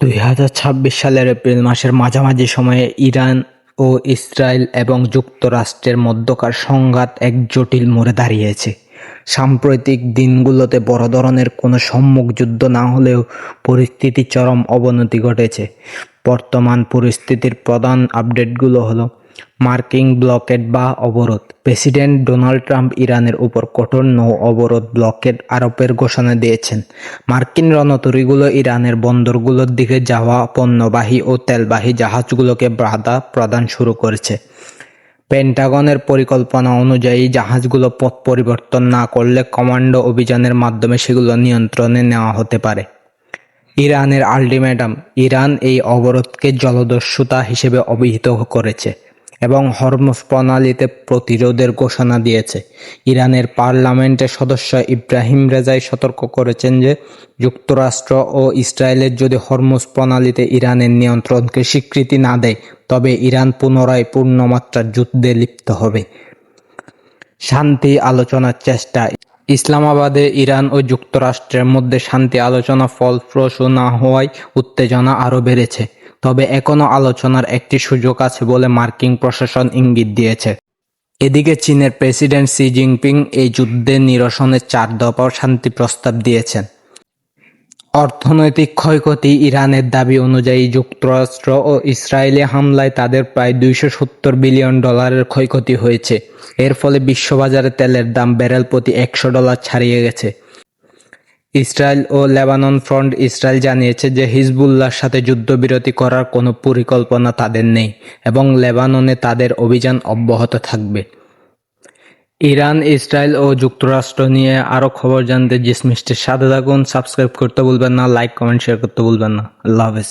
2026 সালের এপ্রিল মাসের মাঝামাঝি সময়ে ইরান ও ইসরায়েল এবং যুক্তরাষ্ট্রের মধ্যকার সংঘাত এক জটিল মোড়ে দাঁড়িয়েছে। সাম্প্রতিক দিনগুলোতে বড় ধরনের কোনো সম্মুখ যুদ্ধ না হলেও পরিস্থিতির চরম অবনতি ঘটেছে। বর্তমান পরিস্থিতির প্রধান আপডেটগুলো হলো: মার্কিন ব্লকেড বা অবরোধ। প্রেসিডেন্ট ডোনাল্ড ট্রাম্প ইরানের উপর কঠোর নৌ অবরোধ ব্লকেড আরোপের ঘোষণা দিয়েছেন। মার্কিন রণতরীগুলো ইরানের বন্দরগুলোর দিকে যাওয়া পণ্যবাহী ও তেলবাহী জাহাজগুলোকে বাধা প্রদান শুরু করেছে। পেন্টাগনের পরিকল্পনা অনুযায়ী জাহাজগুলো পথ পরিবর্তন না করলে কমান্ডো অভিযানের মাধ্যমে সেগুলো নিয়ন্ত্রণে নেওয়া হতে পারে। ইরানের আল্টিমেটাম। ইরান এই অবরোধকে জলদস্যুতা হিসেবে অভিহিত করেছে এবং হরমুজ প্রণালীতে প্রতিরোধের ঘোষণা দিয়েছে। ইরানের পার্লামেন্টের সদস্য ইব্রাহিম রেজাই সতর্ক করেছেন যে যুক্তরাষ্ট্র ও ইসরায়েলের যদি হরমুজ প্রণালীতে ইরানের নিয়ন্ত্রণকে স্বীকৃতি না দেয়, তবে ইরান পুনরায় পূর্ণমাত্রার যুদ্ধে লিপ্ত হবে। শান্তি আলোচনার চেষ্টা। ইসলামাবাদে ইরান ও যুক্তরাষ্ট্রের মধ্যে শান্তি আলোচনা ফলপ্রসূ না হওয়ায় উত্তেজনা আরও বেড়েছে। তবে এখনও আলোচনার একটি সুযোগ আছে বলে মার্কিন প্রশাসন ইঙ্গিত দিয়েছে। এদিকে চীনের প্রেসিডেন্ট শি জিনপিং এই যুদ্ধের নিরসনের 4 দফা শান্তি প্রস্তাব দিয়েছেন। অর্থনৈতিক ক্ষয়ক্ষতি। ইরানের দাবি অনুযায়ী যুক্তরাষ্ট্র ও ইসরায়েলি হামলায় তাদের প্রায় $270 বিলিয়ন ক্ষয়ক্ষতি হয়েছে। এর ফলে বিশ্ববাজারে তেলের দাম ব্যারেল প্রতি $100 ছাড়িয়ে গেছে। ইসরায়েল ও লেবানন ফ্রন্ট। ইসরায়েল জানিয়েছে যে হিজবুল্লাহর সাথে যুদ্ধবিরতি করার কোনো পরিকল্পনা তাদের নেই এবং লেবাননে তাদের অভিযান অব্যাহত থাকবে। ইরান, ইসরায়েল ও যুক্তরাষ্ট্র নিয়ে আরও খবর জানতে জিসমিস্টের সাথে থাকুন। সাবস্ক্রাইব করতে ভুলবেন না, লাইক, কমেন্ট, শেয়ার করতে ভুলবেন না। আল্লাহ হাফেজ।